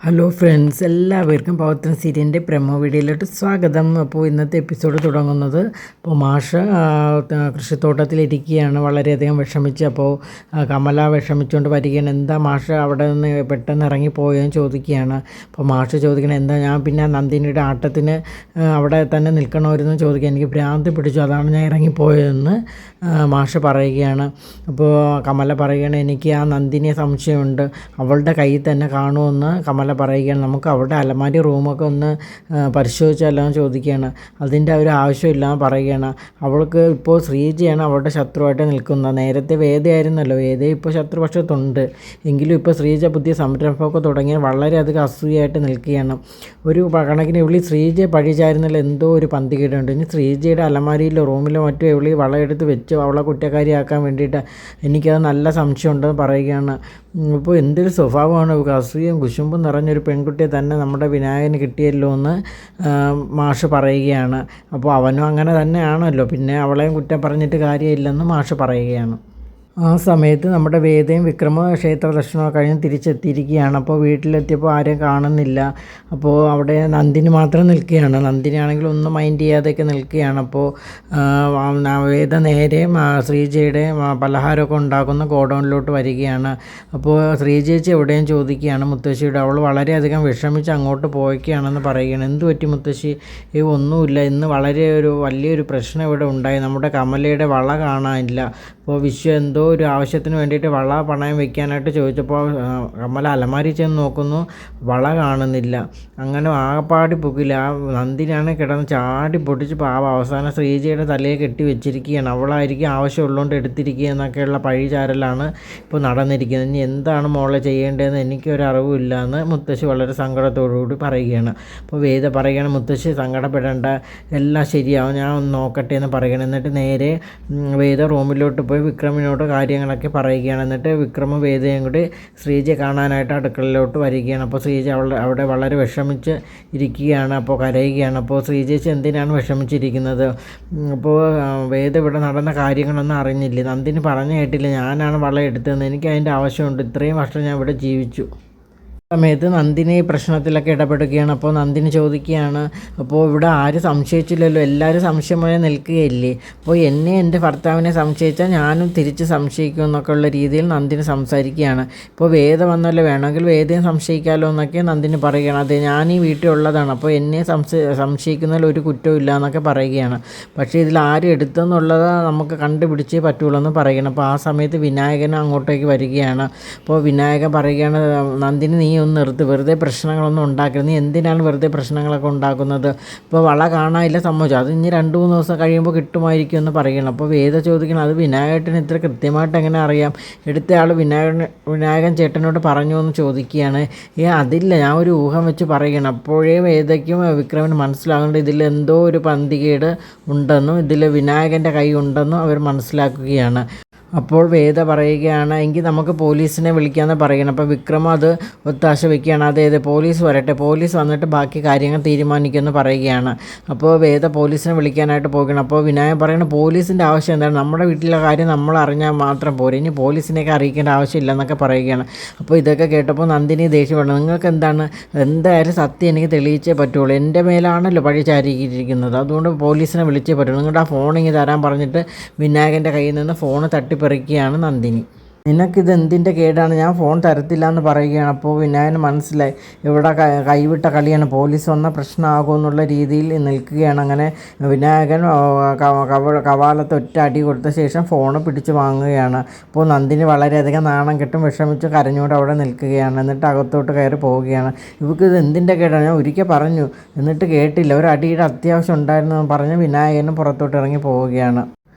Hello friends, എല്ലാവർക്കും പവിത്രൻ സീരിയലിൻ്റെ promo വീഡിയോയിലോട്ട് സ്വാഗതം. അപ്പോൾ ഇന്നത്തെ എപ്പിസോഡ് തുടങ്ങുന്നത് ഇപ്പോൾ മാഷ് കൃഷിത്തോട്ടത്തിലിരിക്കുകയാണ്, വളരെയധികം വിഷമിച്ച്. അപ്പോൾ കമല വിഷമിച്ചുകൊണ്ട് വരികയാണ്. എന്താ മാഷ് അവിടെ നിന്ന് പെട്ടെന്ന് ഇറങ്ങിപ്പോയെന്ന് ചോദിക്കുകയാണ്. അപ്പോൾ മാഷ് ചോദിക്കണം, എന്താ ഞാൻ പിന്നെ നന്ദിനിയുടെ ആട്ടത്തിന് അവിടെ തന്നെ നിൽക്കണമായിരുന്നു ചോദിക്കുക, എനിക്ക് ഭ്രാന്ത് പിടിച്ചു, അതാണ് ഞാൻ ഇറങ്ങിപ്പോയതെന്ന് മാഷ് പറയുകയാണ്. അപ്പോൾ കമല പറയുകയാണ്, എനിക്ക് ആ നന്ദിനിയെ സംശയമുണ്ട്, അവളുടെ കയ്യിൽ തന്നെ കാണുമെന്ന് കമല പറയുകയാണ്. നമുക്ക് അവിടെ അലമാരി റൂമൊക്കെ ഒന്ന് പരിശോധിച്ചാലോ ചോദിക്കുകയാണ്. അതിൻ്റെ ഒരു ആവശ്യമില്ലാന്ന് പറയുകയാണ്. അവൾക്ക് ഇപ്പോൾ ശ്രീജയാണ് അവളുടെ ശത്രുവായിട്ട് നിൽക്കുന്നത്. നേരത്തെ വേദയായിരുന്നല്ലോ, വേദ ഇപ്പോൾ ശത്രുപക്ഷത്തുണ്ട് എങ്കിലും ഇപ്പോൾ ശ്രീജ പുതിയ സംരംഭമൊക്കെ തുടങ്ങി വളരെയധികം അസൂയായിട്ട് നിൽക്കുകയാണ്. ഒരു കണക്കിന് ഇവളി ശ്രീജയെ പഴിച്ചായിരുന്നല്ലോ, എന്തോ ഒരു പന്തികേടുണ്ട്. ഇനി ശ്രീജയുടെ അലമാരിയിലോ റൂമിലോ മറ്റോ ഇവളി വളയെടുത്ത് വെച്ച് അവളെ കുറ്റക്കാരിയാക്കാൻ വേണ്ടിയിട്ട് എനിക്കത് നല്ല സംശയമുണ്ടെന്ന് പറയുകയാണ്. ഇപ്പോൾ എന്തൊരു സ്വഭാവമാണ്, അസൂയയും കുശുമ്പും നിറഞ്ഞൊരു പെൺകുട്ടിയെ തന്നെ നമ്മുടെ വിനായകന് കിട്ടിയല്ലോ എന്ന് മാഷ് പറയുകയാണ്. അപ്പോൾ അവനും അങ്ങനെ തന്നെയാണല്ലോ, പിന്നെ അവളെയും കുറ്റം പറഞ്ഞിട്ട് കാര്യമില്ലെന്ന് മാഷ് പറയുകയാണ്. ആ സമയത്ത് നമ്മുടെ വേദയും വിക്രമ ക്ഷേത്ര ദർശനമൊക്കെ കഴിഞ്ഞ് തിരിച്ചെത്തിയിരിക്കുകയാണ്. അപ്പോൾ വീട്ടിലെത്തിയപ്പോൾ ആരെയും കാണുന്നില്ല. അപ്പോൾ അവിടെ നന്ദിനി മാത്രം നിൽക്കുകയാണ്. നന്ദിനി ആണെങ്കിൽ ഒന്നും മൈൻഡ് ചെയ്യാതെയൊക്കെ നിൽക്കുകയാണ്. അപ്പോൾ വേദ നേരെ ശ്രീജയുടെ പലഹാരമൊക്കെ ഉണ്ടാക്കുന്ന ഗോഡൗണിലോട്ട് വരികയാണ്. അപ്പോൾ ശ്രീജേച്ചി എവിടെയും ചോദിക്കുകയാണ് മുത്തശ്ശിയുടെ. അവൾ വളരെയധികം വിഷമിച്ച് അങ്ങോട്ട് പോയിക്കുകയാണെന്ന് പറയുകയാണ്. എന്ത് പറ്റി മുത്തശ്ശി? ഒന്നുമില്ല, ഇന്ന് വലിയൊരു പ്രശ്നം ഇവിടെ ഉണ്ടായി. നമ്മുടെ കമലയുടെ വള കാണാനില്ല. അപ്പോൾ വിശ്വ എന്തോ ഒരു ആവശ്യത്തിന് വേണ്ടിയിട്ട് വള പണയം വെക്കാനായിട്ട് ചോദിച്ചപ്പോൾ കമല അലമാരി ചെന്ന് നോക്കുന്നു, വള കാണുന്നില്ല. അങ്ങനെ ആകപ്പാടി പൊക്കില്ല. ആ നന്ദിനിയാണ് കിടന്ന് ചാടി പൊട്ടിച്ച് അവസാനം ശ്രീജയുടെ തലയെ കെട്ടി വെച്ചിരിക്കുകയാണ്. അവളായിരിക്കും ആവശ്യമുള്ളതുകൊണ്ട് എടുത്തിരിക്കുക എന്നൊക്കെയുള്ള പഴിചാരലാണ് ഇപ്പോൾ നടന്നിരിക്കുന്നത്. ഇനി എന്താണ് മോളെ ചെയ്യേണ്ടതെന്ന് എനിക്കൊരറിവില്ല എന്ന് മുത്തശ്ശി വളരെ സങ്കടത്തോടുകൂടി പറയുകയാണ്. അപ്പോൾ വേദ പറയുകയാണ്, മുത്തശ്ശി സങ്കടപ്പെടേണ്ട, എല്ലാം ശരിയാവും, ഞാൻ ഒന്ന് നോക്കട്ടെ എന്ന് പറയുകയാണ്. എന്നിട്ട് നേരെ വേദ റൂമിലോട്ട് പോയി വിക്രമിനോട് കാര്യങ്ങളൊക്കെ പറയുകയാണ്. എന്നിട്ട് വിക്രമും വേദയും കൂടി ശ്രീജയെ കാണാനായിട്ട് അടുക്കളയിലോട്ട് വരികയാണ്. അപ്പോൾ ശ്രീജ അവിടെ വളരെ വിഷമിച്ച് ഇരിക്കുകയാണ്. അപ്പോൾ കരയുകയാണ്. അപ്പോൾ ശ്രീജേച്ചി എന്തിനാണ് വിഷമിച്ചിരിക്കുന്നത്? അപ്പോൾ വേദ ഇവിടെ നടന്ന കാര്യങ്ങളൊന്നും അറിഞ്ഞില്ലേ, നന്ദിനി പറഞ്ഞു കേട്ടില്ല, ഞാനാണ് വള എടുത്തതെന്ന്, എനിക്ക് അതിൻ്റെ ആവശ്യമുണ്ട്, ഇത്രയും വർഷം ഞാൻ ഇവിടെ ജീവിച്ചു. സമയത്ത് നന്ദിനി പ്രശ്നത്തിലൊക്കെ ഇടപെടുകയാണ്. അപ്പോൾ നന്ദിനി ചോദിക്കുകയാണ്, അപ്പോൾ ഇവിടെ ആരും സംശയിച്ചില്ലല്ലോ, എല്ലാവരും സംശയമായി നിൽക്കുകയില്ലേ, അപ്പോൾ എന്നെ എൻ്റെ ഭർത്താവിനെ സംശയിച്ചാൽ ഞാനും തിരിച്ച് സംശയിക്കും എന്നൊക്കെ ഉള്ള രീതിയിൽ നന്ദിനി സംസാരിക്കുകയാണ്. ഇപ്പോൾ വേദ വന്നല്ലോ, വേണമെങ്കിൽ വേദയും സംശയിക്കാമല്ലോ എന്നൊക്കെ നന്ദിനി പറയുകയാണ്. അതെ, ഞാൻ ഈ വീട്ടിലുള്ളതാണ്, അപ്പോൾ എന്നെ സംശയിക്കുന്നതിൽ ഒരു കുറ്റവും ഇല്ല എന്നൊക്കെ പറയുകയാണ്. പക്ഷേ ഇതിൽ ആരും എടുത്തെന്നുള്ളത് നമുക്ക് കണ്ടുപിടിച്ചേ പറ്റുള്ളൂ എന്ന് പറയണം. അപ്പോൾ ആ സമയത്ത് വിനായകനും അങ്ങോട്ടേക്ക് വരികയാണ്. അപ്പോൾ വിനായകൻ പറയുകയാണ്, നന്ദിനി നീ ഒന്ന് നിർത്ത്, വെറുതെ പ്രശ്നങ്ങളൊന്നും ഉണ്ടാക്കരുത്, നീ എന്തിനാണ് വെറുതെ പ്രശ്നങ്ങളൊക്കെ ഉണ്ടാക്കുന്നത്? ഇപ്പോൾ വള കാണാനില്ല സമ്മതിച്ചു, അത് ഇനി 2-3 ദിവസം കഴിയുമ്പോൾ കിട്ടുമായിരിക്കും എന്ന് പറയണം. അപ്പോൾ വേദ ചോദിക്കണം, അത് വിനായകന് ഇത്ര കൃത്യമായിട്ട് എങ്ങനെ അറിയാം? എടുത്തയാൾ വിനായകൻ ചേട്ടനോട് പറഞ്ഞു എന്ന് ചോദിക്കുകയാണ്. അതില്ല, ഞാൻ ഒരു ഊഹം വെച്ച് പറയുകയാണ്. അപ്പോഴേ വേദയ്ക്കും വിക്രമിന് മനസ്സിലാകുന്നുണ്ട് ഇതിൽ എന്തോ ഒരു പന്തികേട് ഉണ്ടെന്നും ഇതിൽ വിനായകൻ്റെ കൈ ഉണ്ടെന്നും അവർ മനസ്സിലാക്കുകയാണ്. അപ്പോൾ വേദ പറയുകയാണ്, എങ്കിൽ നമുക്ക് പോലീസിനെ വിളിക്കാമെന്ന് പറയണം. അപ്പോൾ വിക്രമ അത് ഒത്താശ വയ്ക്കുകയാണ്. അതായത് പോലീസ് വരട്ടെ, പോലീസ് വന്നിട്ട് ബാക്കി കാര്യങ്ങൾ തീരുമാനിക്കുമെന്ന് പറയുകയാണ്. അപ്പോൾ വേദ പോലീസിനെ വിളിക്കാനായിട്ട് പോകണം. അപ്പോൾ വിനായകൻ പറയുന്നത്, പോലീസിൻ്റെ ആവശ്യം എന്താണ്? നമ്മുടെ വീട്ടിലെ കാര്യം നമ്മൾ അറിഞ്ഞാൽ മാത്രം പോരെ, ഇനി പോലീസിനെയൊക്കെ അറിയിക്കേണ്ട ആവശ്യമില്ല എന്നൊക്കെ പറയുകയാണ്. അപ്പോൾ ഇതൊക്കെ കേട്ടപ്പോൾ നന്ദിനി ദേഷ്യപ്പെടുന്നു. നിങ്ങൾക്ക് എന്താണ്, എന്തായാലും സത്യം എനിക്ക് തെളിയിച്ചേ പറ്റുള്ളൂ, എൻ്റെ മേലാണല്ലോ പഴി ചാരിയിരിക്കുന്നത്, അതുകൊണ്ട് പോലീസിനെ വിളിച്ചേ പറ്റുള്ളൂ, നിങ്ങളുടെ ആ ഫോണിങ്ങ് തരാൻ പറഞ്ഞിട്ട് വിനായകൻ്റെ കയ്യിൽ നിന്ന് ഫോണ് തട്ടിപ്പറിക്കുകയാണ് നന്ദിനി. നിനക്കിത് എന്തിൻ്റെ കേടാണ്, ഞാൻ ഫോൺ തരത്തില്ല എന്ന് പറയുകയാണ്. അപ്പോൾ വിനായകന് മനസ്സിലായി ഇവിടെ കൈവിട്ട കളിയാണ്, പോലീസ് വന്ന പ്രശ്നമാകുമെന്നുള്ള രീതിയിൽ നിൽക്കുകയാണ്. അങ്ങനെ വിനായകൻ കവാലത്ത് ഒറ്റ അടി കൊടുത്ത ശേഷം ഫോണ് പിടിച്ച് വാങ്ങുകയാണ്. അപ്പോൾ നന്ദിനി വളരെയധികം നാണം കെട്ടും വിഷമിച്ച് കരഞ്ഞുകൊണ്ട് അവിടെ നിൽക്കുകയാണ്. എന്നിട്ട് അകത്തോട്ട് കയറി പോവുകയാണ്. ഇവർക്ക് ഇത് എന്തിൻ്റെ കേടാണ്, ഞാൻ ഒരിക്കൽ പറഞ്ഞു എന്നിട്ട് കേട്ടില്ല, ഒരു അടിയുടെ അത്യാവശ്യം ഉണ്ടായിരുന്നു പറഞ്ഞ് വിനായകനും പുറത്തോട്ട് ഇറങ്ങി പോവുകയാണ്.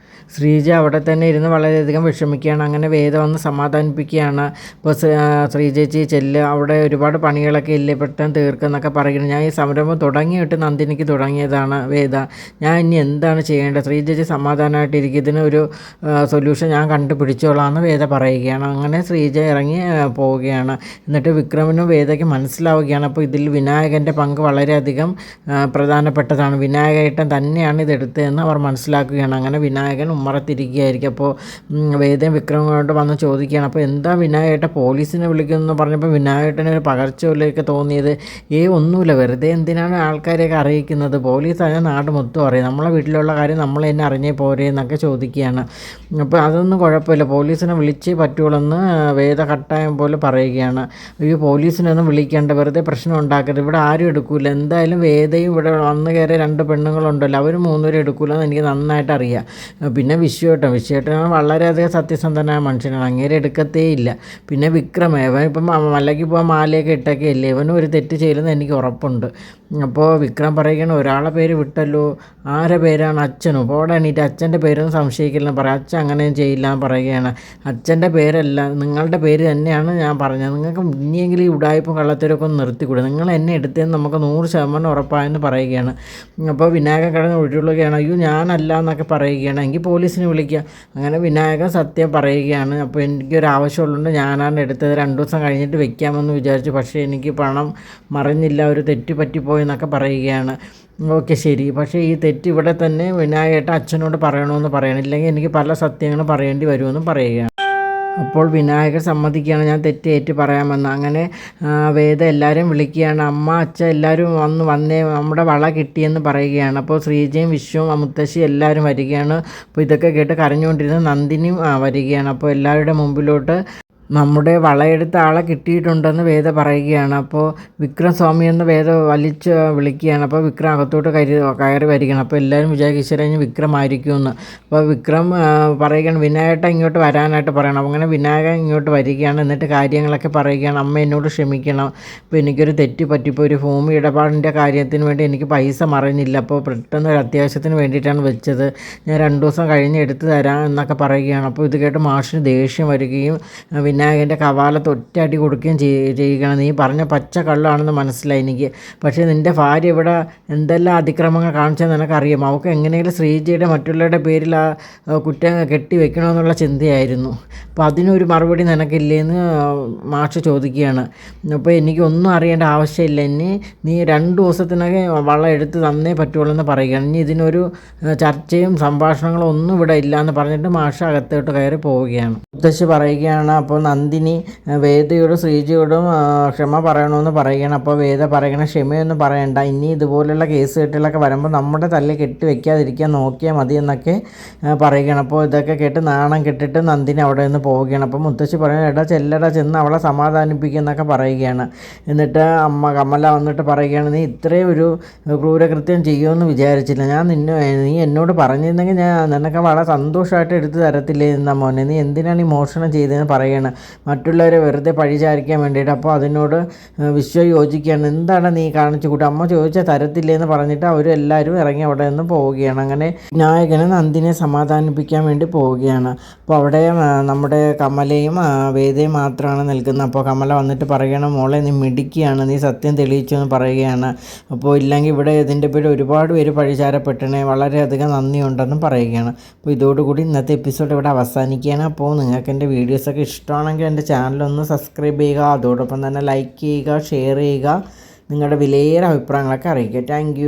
ശ്രീജ അവിടെ തന്നെ ഇരുന്ന് വളരെയധികം വിഷമിക്കുകയാണ്. അങ്ങനെ വേദ വന്ന് സമാധാനിപ്പിക്കുകയാണ്. ഇപ്പോൾ ശ്രീജേച്ചി ചെല്ലുക, അവിടെ ഒരുപാട് പണികളൊക്കെ ഇല്ലേ, പെട്ടെന്ന് തീർക്കുന്നൊക്കെ പറയുന്നത്. ഞാൻ ഈ സംരംഭം തുടങ്ങിയിട്ട് നന്ദിനിക്ക് തുടങ്ങിയതാണ് വേദ, ഞാൻ ഇനി എന്താണ് ചെയ്യേണ്ടത്? ശ്രീജേച്ചി സമാധാനമായിട്ടിരിക്കും, ഇതിനൊരു സൊല്യൂഷൻ ഞാൻ കണ്ടുപിടിച്ചോളാം എന്ന് വേദ പറയുകയാണ്. അങ്ങനെ ശ്രീജ ഇറങ്ങി പോവുകയാണ്. എന്നിട്ട് വിക്രമിനും വേദയ്ക്ക് മനസ്സിലാവുകയാണ്, അപ്പോൾ ഇതിൽ വിനായകൻ്റെ പങ്ക് വളരെയധികം പ്രധാനപ്പെട്ടതാണ്, വിനായകേട്ടൻ തന്നെയാണ് ഇതെടുത്തതെന്ന് അവർ മനസ്സിലാക്കുകയാണ്. അങ്ങനെ വിനായകൻ ഉമ്മറത്തിരിക്കുകയായിരിക്കും. അപ്പോൾ വേദയും വിക്രമും കൊണ്ട് വന്ന് ചോദിക്കുകയാണ്, അപ്പോൾ എന്താ വിനായേട്ട പോലീസിനെ വിളിക്കുമെന്ന് പറഞ്ഞപ്പോൾ വിനായേട്ടന് ഒരു പകർച്ചയിലേക്ക് തോന്നിയത്, ഒന്നുമില്ല, വെറുതെ എന്തിനാണ് ആൾക്കാരെയൊക്കെ അറിയിക്കുന്നത്, പോലീസ് അറിയാൻ നാട് മൊത്തം അറിയാം, നമ്മളെ വീട്ടിലുള്ള കാര്യം നമ്മൾ തന്നെ അറിഞ്ഞേ പോരേ എന്നൊക്കെ ചോദിക്കുകയാണ്. അപ്പോൾ അതൊന്നും കുഴപ്പമില്ല, പോലീസിനെ വിളിച്ചേ പറ്റുള്ളൂ വേദ കട്ടായം പോലെ പറയുകയാണ്. പോലീസിനൊന്നും വിളിക്കേണ്ട, വെറുതെ പ്രശ്നം ഉണ്ടാക്കരുത്, ഇവിടെ ആരും എടുക്കില്ല, എന്തായാലും വേദയും ഇവിടെ വന്ന് കയറിയ 2 പെണ്ണുങ്ങളുണ്ടല്ലോ, അവർ 3 പേരും എടുക്കില്ലെന്ന് എനിക്ക് നന്നായിട്ട് അറിയാം. പിന്നെ വിശ്വേട്ടൻ വളരെയധികം സത്യസന്ധനായ മനുഷ്യനാണ്, അങ്ങേരെ എടുക്കത്തേ ഇല്ല. പിന്നെ വിക്രം, ഇപ്പം മലയ്ക്ക് പോകാൻ മാലയൊക്കെ ഇട്ടൊക്കെ ഇല്ലേ, ഇവനും ഒരു തെറ്റ് ചെയ്യില്ലെന്ന് എനിക്ക് ഉറപ്പുണ്ട്. അപ്പോൾ വിക്രം പറയുകയാണ്, ഒരാളെ പേര് വിട്ടല്ലോ, ആരെ പേരാണ്? അച്ഛനോ? അപ്പോൾ അവിടെ എണീറ്റ് അച്ഛൻ്റെ പേരൊന്നും സംശയിക്കില്ലെന്ന് പറയാം. അച്ഛൻ അങ്ങനെയും ചെയ്യില്ല എന്ന് പറയുകയാണ്. അച്ഛൻ്റെ പേരല്ല, നിങ്ങളുടെ പേര് തന്നെയാണ് ഞാൻ പറഞ്ഞത്, നിങ്ങൾക്ക് ഇനിയെങ്കിലും ഈ ഉടായ്പും കള്ളത്തരമൊക്കെ ഒന്ന് നിർത്തിക്കൂടെ, നിങ്ങൾ എന്നെ എടുത്തതെന്ന് നമുക്ക് 100% ഉറപ്പായെന്ന് പറയുകയാണ്. അപ്പോൾ വിനായകൻ കിടന്ന് ഒഴിയുകയാണ്, ഞാനല്ല എന്നൊക്കെ പറയുകയാണ്, എങ്കിൽ പോലീസിനെ വിളിക്കുക. അങ്ങനെ വിനായകൻ സത്യം പറയുകയാണ്. അപ്പോൾ എനിക്കൊരു ആവശ്യമുള്ളതുകൊണ്ട് ഞാനാണ് എടുത്തത്, 2 ദിവസം കഴിഞ്ഞിട്ട് വെക്കാമെന്ന് വിചാരിച്ചു, പക്ഷേ എനിക്ക് പണം മറിഞ്ഞില്ല, ഒരു തെറ്റ് പറ്റിപ്പോയി എന്നൊക്കെ പറയുകയാണ്. ഓക്കെ ശരി, പക്ഷേ ഈ തെറ്റ് ഇവിടെ തന്നെ വിനായേട്ട അച്ഛനോട് പറയണമെന്ന് പറയണം, ഇല്ലെങ്കിൽ എനിക്ക് പല സത്യങ്ങളും പറയേണ്ടി വരുമെന്നും പറയുകയാണ്. അപ്പോൾ വിനായകൻ സമ്മതിക്കുകയാണ്, ഞാൻ തെറ്റേറ്റ് പറയാമെന്ന്. അങ്ങനെ വേദ എല്ലാവരും വിളിക്കുകയാണ്, അമ്മ അച്ഛൻ എല്ലാവരും വന്നേ, നമ്മുടെ വള കിട്ടിയെന്ന് പറയുകയാണ്. അപ്പോൾ ശ്രീജയും വിശ്വവും മുത്തശ്ശി എല്ലാവരും വരികയാണ്. അപ്പോൾ ഇതൊക്കെ കേട്ട് കരഞ്ഞുകൊണ്ടിരുന്ന നന്ദിനിയും വരികയാണ്. അപ്പോൾ എല്ലാവരുടെ മുമ്പിലോട്ട് നമ്മുടെ വളയെടുത്ത ആളെ കിട്ടിയിട്ടുണ്ടെന്ന് വേദ പറയുകയാണ്. അപ്പോൾ വിക്രം സ്വാമി എന്ന് വേദ വലിച്ച് വിളിക്കുകയാണ്. അപ്പോൾ വിക്രം അകത്തോട്ട് കയറി വരികയാണ്. അപ്പോൾ എല്ലാവരും വിചാരിക്കും വിക്രമായിരിക്കുമെന്ന്. അപ്പോൾ വിക്രം പറയുകയാണ്, വിനായകൻ ഇങ്ങോട്ട് വരാനായിട്ട് പറയണം. അങ്ങനെ വിനായകൻ ഇങ്ങോട്ട് വരികയാണ്. എന്നിട്ട് കാര്യങ്ങളൊക്കെ പറയുകയാണ്, അമ്മ എന്നോട് ക്ഷമിക്കണം, അപ്പോൾ എനിക്കൊരു തെറ്റ് പറ്റിപ്പോൾ, ഒരു ഭൂമി ഇടപാടിൻ്റെ കാര്യത്തിന് വേണ്ടി എനിക്ക് പൈസ മറിഞ്ഞില്ല, അപ്പോൾ പെട്ടെന്ന് ഒരു അത്യാവശ്യത്തിന് വേണ്ടിയിട്ടാണ് വെച്ചത്, ഞാൻ 2 ദിവസം കഴിഞ്ഞ് എടുത്തു തരാം എന്നൊക്കെ പറയുകയാണ്. അപ്പോൾ ഇത് കേട്ട് മാഷിന് ദേഷ്യം വരികയും വിനായകൻ്റെ കവാലത്ത് ഒറ്റയടി കൊടുക്കുകയും ചെയ്യുകയാണ്. നീ പറഞ്ഞ പച്ച കള്ളാണെന്ന് മനസ്സിലായി എനിക്ക്, പക്ഷേ നിൻ്റെ ഭാര്യ ഇവിടെ എന്തെല്ലാം അതിക്രമങ്ങൾ കാണിച്ചതെന്ന് നിനക്കറിയാം, അവൾക്ക് എങ്ങനെയെങ്കിലും ശ്രീജയുടെ മറ്റുള്ളവരുടെ പേരിൽ ആ കുറ്റം കെട്ടി വെക്കണമെന്നുള്ള ചിന്തയായിരുന്നു, അപ്പോൾ അതിനൊരു മറുപടി നിനക്കില്ലേന്ന് മാഷ് ചോദിക്കുകയാണ്. അപ്പോൾ എനിക്കൊന്നും അറിയേണ്ട ആവശ്യമില്ല, നീ 2 ദിവസത്തിനകം വള്ളം എടുത്ത് തന്നേ പറ്റുള്ളൂ എന്ന് പറയുകയാണ്. ഇനി ഇതിനൊരു ചർച്ചയും സംഭാഷണങ്ങളും ഒന്നും ഇവിടെ ഇല്ലയെന്ന് പറഞ്ഞിട്ട് മാഷ് അകത്തോട്ട് കയറി പോവുകയാണ്. മുത്തശ്ശി പറയുകയാണ്, അപ്പോൾ നന്ദിനി വേദയോടും ശ്രീജയോടും ക്ഷമ പറയണമെന്ന് പറയുകയാണ്. അപ്പോൾ വേദ പറയണ ക്ഷമയൊന്നും പറയണ്ട, ഇനി ഇതുപോലുള്ള കേസ് കെട്ടുകളൊക്കെ വരുമ്പോൾ നമ്മുടെ തല്ല് കെട്ടി വെക്കാതിരിക്കാൻ നോക്കിയാൽ മതി എന്നൊക്കെ പറയുകയാണ്. അപ്പോൾ ഇതൊക്കെ കേട്ട് നാണം കെട്ടിട്ട് നന്ദിനി അവിടെ നിന്ന് പോവുകയാണ്. അപ്പോൾ മുത്തശ്ശി പറയുന്നത്, ചെല്ലട ചെന്ന് അവളെ സമാധാനിപ്പിക്കുക എന്നൊക്കെ പറയുകയാണ്. എന്നിട്ട് അമ്മ കമല വന്നിട്ട് പറയുകയാണ്, നീ ഇത്രയും ഒരു ക്രൂരകൃത്യം ചെയ്യുമെന്ന് വിചാരിച്ചില്ല, നീ എന്നോട് പറഞ്ഞിരുന്നെങ്കിൽ ഞാൻ നിനക്ക് വളരെ സന്തോഷമായിട്ട് എടുത്ത് തരത്തില്ലേ എന്നാ മോനെ, നീ എന്തിനാണ് ഈ മോഷണം ചെയ്തതെന്ന് പറയുകയാണ്, മറ്റുള്ളവരെ വെറുതെ പഴിചാരിക്കാൻ വേണ്ടിയിട്ട്. അപ്പോൾ അതിനോട് വിശ്വ യോജിക്കുകയാണ്, എന്താണ് നീ കാണിച്ചു കൂട്ടുക, അമ്മ ചോദിച്ചാൽ തരത്തില്ലേന്ന് പറഞ്ഞിട്ട് അവരെല്ലാവരും ഇറങ്ങി അവിടെ നിന്ന് പോവുകയാണ്. അങ്ങനെ നായകനെ നന്ദിനെ സമാധാനിപ്പിക്കാൻ വേണ്ടി പോവുകയാണ്. അപ്പോൾ അവിടെ നമ്മുടെ കമലയും വേദയും മാത്രമാണ് നിൽക്കുന്നത്. അപ്പോൾ കമല വന്നിട്ട് പറയുകയാണ്, മോളെ നീ മിടുക്കിയാണ്, നീ സത്യം തെളിയിച്ചു എന്ന് പറയുകയാണ്. അപ്പോൾ ഇല്ലെങ്കിൽ ഇവിടെ ഇതിൻ്റെ പേര് ഒരുപാട് പേര് പഴിചാരപ്പെട്ടണേ, വളരെയധികം നന്ദിയുണ്ടെന്നും പറയുകയാണ്. അപ്പോൾ ഇതോടുകൂടി ഇന്നത്തെ എപ്പിസോഡ് ഇവിടെ അവസാനിക്കുകയാണ്. അപ്പോൾ നിങ്ങൾക്ക് എൻ്റെ വീഡിയോസൊക്കെ ഇഷ്ടമാണെങ്കിൽ എൻ്റെ ചാനലൊന്ന് സബ്സ്ക്രൈബ് ചെയ്യുക, അതോടൊപ്പം തന്നെ ലൈക്ക് ചെയ്യുക, ഷെയർ ചെയ്യുക, നിങ്ങളുടെ വിലയേറെ അഭിപ്രായങ്ങളൊക്കെ അറിയിക്കുക. താങ്ക്